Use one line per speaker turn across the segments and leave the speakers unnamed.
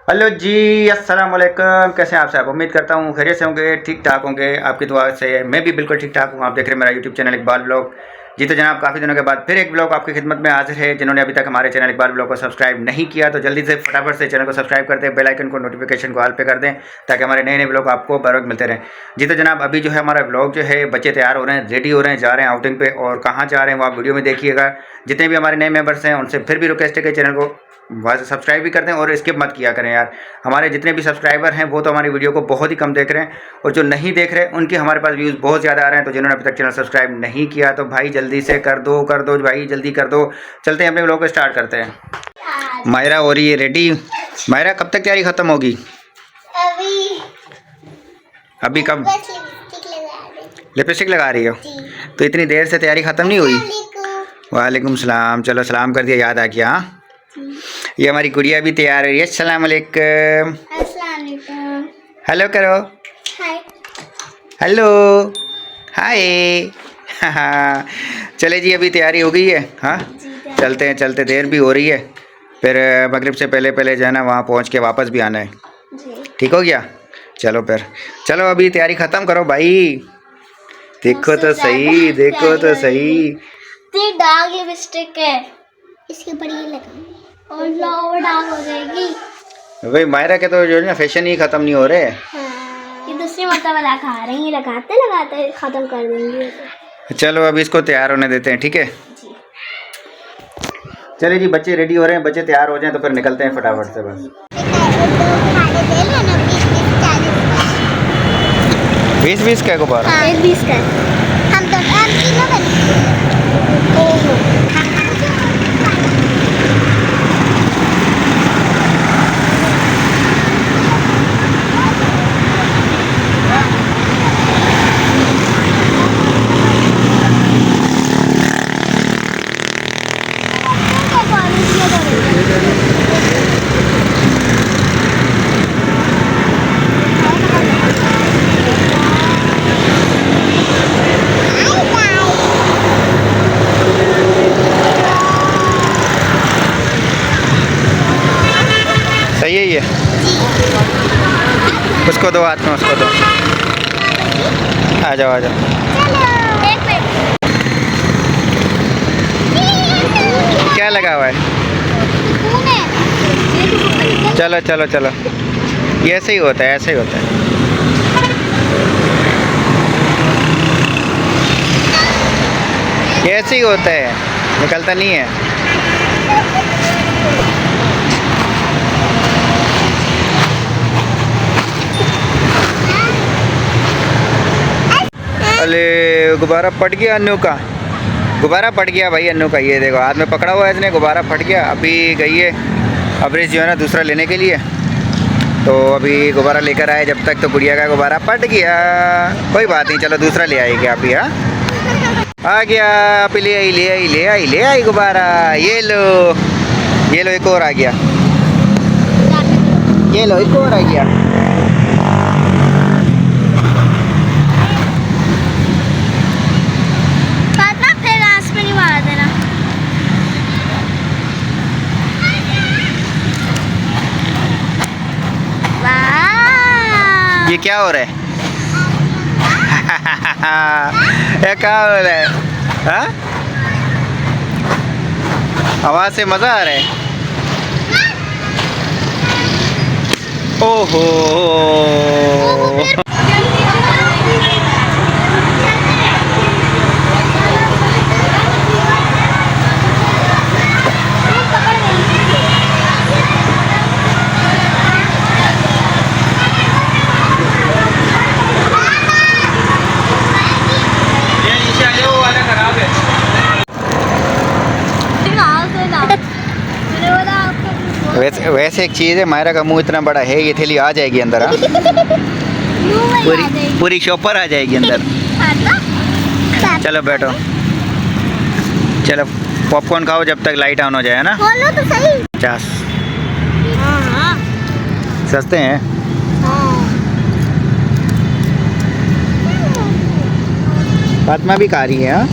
Hello जी, अस्सलाम वालेकुम। कैसे हैं आप सब? उम्मीद करता हूँ खैरियत से होंगे, ठीक ठाक होंगे। आपकी दुआ से मैं भी बिल्कुल ठीक ठाक हूँ। आप देख रहे हैं मेरा यूट्यूब चैनल इकबाल ब्लॉग। जी तो जनाब, काफ़ी दिनों के बाद फिर एक ब्लॉग आपकी खिदमत में हाजिर है। जिन्होंने अभी तक हमारे चैनल इकबाल ब्लॉग को सब्सक्राइब नहीं किया तो जल्दी से फटाफट से चैनल को सब्सक्राइब कर दें, बेल आइकन को नोटिफिकेशन को ऑल पे कर दें ताकि हमारे नए नए ब्लॉग आपको बर वक्त मिलते रहें। जी तो जनाब, अभी जो है हमारा ब्लॉग जो है, बच्चे तैयार हो रहे हैं, रेडी हो रहे हैं, जा रहे हैं आउटिंग पे। और कहाँ जा रहे हैं वो आप वीडियो में देखिएगा। जितने भी हमारे नए मेंबर्स हैं उनसे फिर भी रिक्वेस्ट है कि चैनल को वैसे सब्सक्राइब भी कर दें और स्किप मत किया करें यार। हमारे जितने भी सब्सक्राइबर हैं वो तो हमारी वीडियो को बहुत ही कम देख रहे हैं, और जो नहीं देख रहे उनके हमारे पास व्यूज़ बहुत ज़्यादा आ रहे हैं। तो जिन्होंने अभी तक चैनल सब्सक्राइब नहीं किया तो भाई जल्दी से कर दो भाई, जल्दी कर दो। चलते हैं अपने व्लॉग को स्टार्ट करते हैं। मायरा हो रही है रेडी। मायरा, कब तक तैयारी ख़त्म होगी? अभी कब लिपस्टिक लगा रही हो? तो इतनी देर से तैयारी ख़त्म नहीं हुई? वालेकुम सलाम। चलो सलाम कर दिया, याद आ गया। हाँ, ये हमारी गुड़िया भी तैयार हो रही है। अस्सलाम वालेकुम। हेलो करो। Hello hi. चले जी, अभी तैयारी हो गई है। हाँ चलते हैं, चलते देर भी हो रही है। फिर मगरिब से पहले पहले जो है ना वहाँ पहुँच के वापस भी आना है। ठीक हो गया? चलो फिर, चलो अभी तैयारी ख़त्म करो भाई। देखो तो सही, देखो तो सही।
डार्क लिपस्टिक है, इसके ऊपर ये लगा और डार्क हो जाएगी।
भाई मायरा के तो जो है ना फैशन ही ख़त्म नहीं हो रहे।
ये दूसरी मतलब लगा रहे हैं, लगाते लगाते ख़त्म कर देंगे।
चलो अभी इसको तैयार होने देते हैं, ठीक है? चलिए जी, बच्चे रेडी हो रहे हैं, बच्चे तैयार हो जाएं तो फिर निकलते हैं फटाफट से। बस 20-20 का गुब्बारा।
हाँ, 20 का। हम तो तीनों बनेंगे।
सही है ये। उसको दो, हाथ में उसको दो। आ जाओ आ जाओ। क्या लगा हुआ है? चलो चलो चलो, ये ऐसे ही होता है, ऐसे ही होता है। ये ऐसे ही होता है, निकलता नहीं है। अरे गुब्बारा फट गया अन्नू का, गुब्बारा फट गया भाई अन्नू का। ये देखो हाथ में पकड़ा हुआ है इसने, गुब्बारा फट गया। अभी गई है अब्रेज जो है ना दूसरा लेने के लिए, तो अभी गुब्बारा लेकर आए। जब तक तो गुड़िया का गुब्बारा फट गया। कोई बात नहीं, चलो दूसरा ले आएगी आप ही। हाँ आ गया, आप ले आई ले आई ले आई ले आई गुब्बारा। ये लो, ये लो, एक और आ गया। ये लो, एक और आ गया। ये क्या हो रहा है? ये क्या हो रहा है? हाँ, आवाज से मजा आ रहा है। ओहो, वैसे एक चीज़ है, मायरा का मुंह इतना बड़ा है, ये थैली आ जाएगी अंदर। हाँ पूरी शॉपर आ जाएगी अंदर। चलो बैठो, चलो पॉपकॉर्न खाओ जब तक लाइट ऑन हो जाए ना।
बोलो तो सही।
50 सस्ते हैं। फातिमा भी खा रही है। हाँ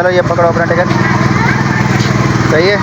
चलो ये पकड़ो अपना टिकट। सही है।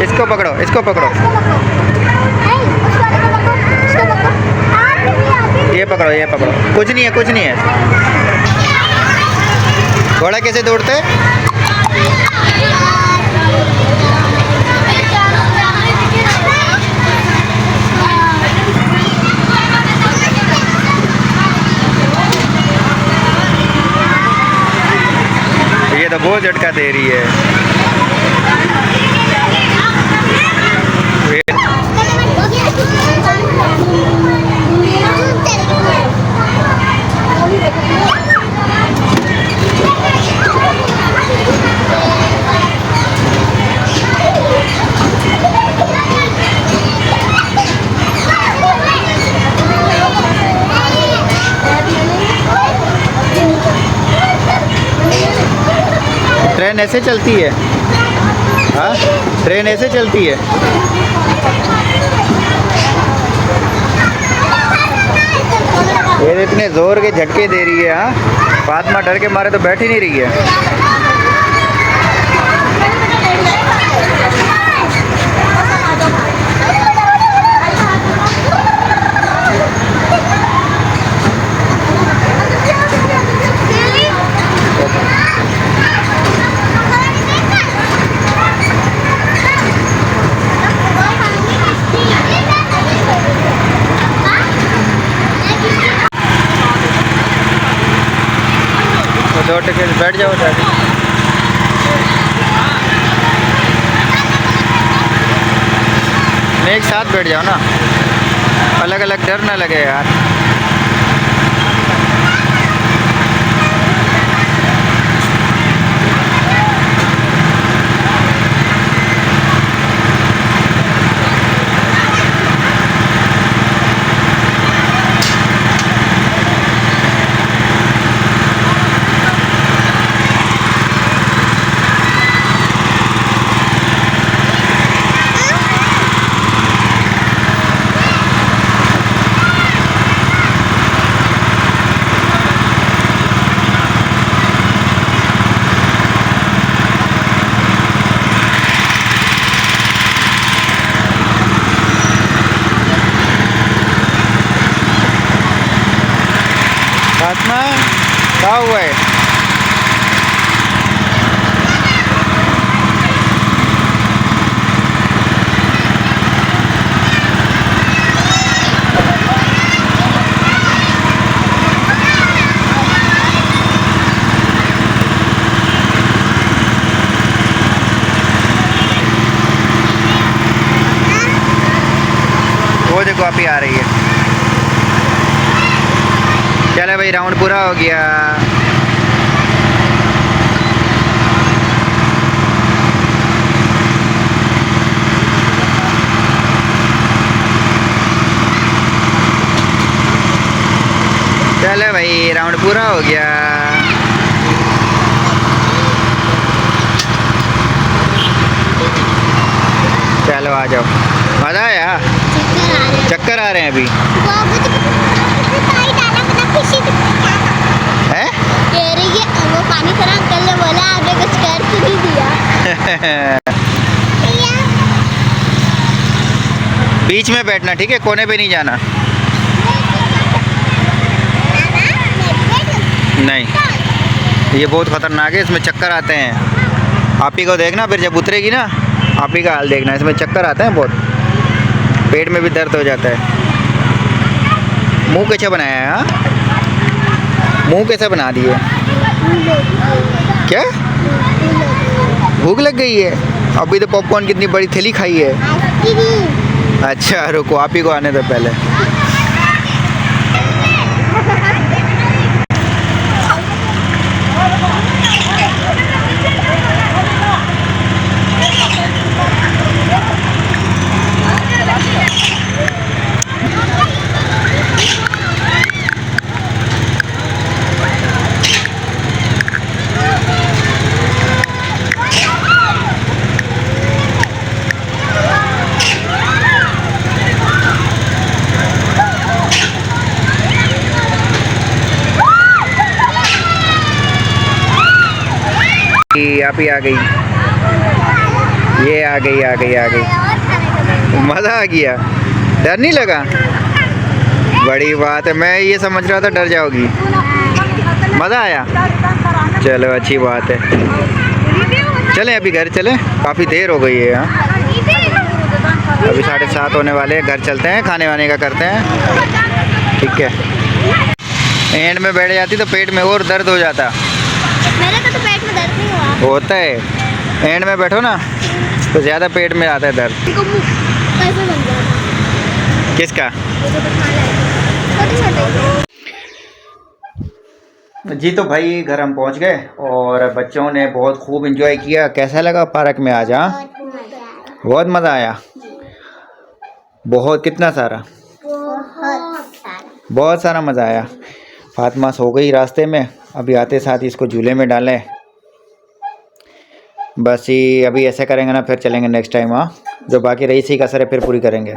इसको पकड़ो, इसको पकड़ो, ये पकड़ो, ये पकड़ो। कुछ नहीं है, कुछ नहीं है। घोड़ा कैसे दौड़ते? ये तो बहुत झटका दे रही है। ट्रेन ऐसे चलती है? हाँ, ट्रेन ऐसे चलती है। ये इतने जोर के झटके दे रही है। हाँ, फातिमा डर के मारे तो बैठ ही नहीं रही है। दो टिकट बैठ जाओ दादी। नहीं, एक साथ बैठ जाओ ना, अलग अलग डर ना लगे यार। फातिमा, क्या हुआ है? वो देखो आप ही आ रही है। चले भाई, राउंड पूरा हो गया। चले भाई, राउंड पूरा हो गया। चलो आ जाओ। मज़ा आया? चक्कर आ रहे हैं अभी। है? वो पानी थोड़ा अंकल ने बोला, आपने कुछ कर तो नहीं दिया। बीच में बैठना, ठीक है? कोने पे नहीं जाना। नहीं, ये बहुत ख़तरनाक है, इसमें चक्कर आते हैं। आप ही को देखना, फिर जब उतरेगी ना आप ही का हाल देखना, इसमें चक्कर आते हैं बहुत, पेट में भी दर्द हो जाता है। मुंह कैसे बनाया है? हाँ, मुंह कैसे बना दिए? क्या भूख लग गई है? अभी तो पॉपकॉर्न कितनी बड़ी थैली खाई है। अच्छा रुको, आप ही को आने दो पहले। आप ही आ गई, ये आ गई आ गई आ गई। मज़ा आ गया, डर नहीं लगा? बड़ी बात है, मैं ये समझ रहा था डर जाओगी। मज़ा आया? चलो अच्छी बात है। चलें अभी घर चलें, काफ़ी देर हो गई है। यहाँ अभी 7:30 होने वाले हैं, घर चलते हैं, खाने वाने का करते हैं, ठीक है। एंड में बैठ जाती तो पेट में और दर्द हो जाता।
मेरे को तो पेट में दर्द नहीं हुआ।
होता है, एंड में बैठो ना तो ज़्यादा पेट में आता है दर्द।
कैसे बन गया?
किसका? जी तो भाई घर हम पहुंच गए और बच्चों ने बहुत खूब एंजॉय किया। कैसा लगा पार्क में आज? हाँ बहुत मज़ा आया। बहुत कितना सारा? बहुत सारा मज़ा आया। फातिमा सो गई रास्ते में, अभी आते साथ ही इसको झूले में डालें। बस ही अभी ऐसे करेंगे ना, फिर चलेंगे नेक्स्ट टाइम। हाँ जो बाकी रही सी कसर है फिर पूरी करेंगे।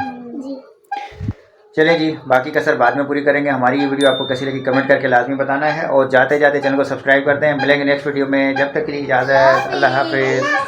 चलिए जी, बाकी कसर बाद में पूरी करेंगे। हमारी ये वीडियो आपको कैसी लगी कमेंट करके लाजमी बताना है, और जाते जाते चैनल को सब्सक्राइब करते हैं। मिलेंगे नेक्स्ट वीडियो में, जब तक के लिए इजाज़त, अल्लाह हाफिज़।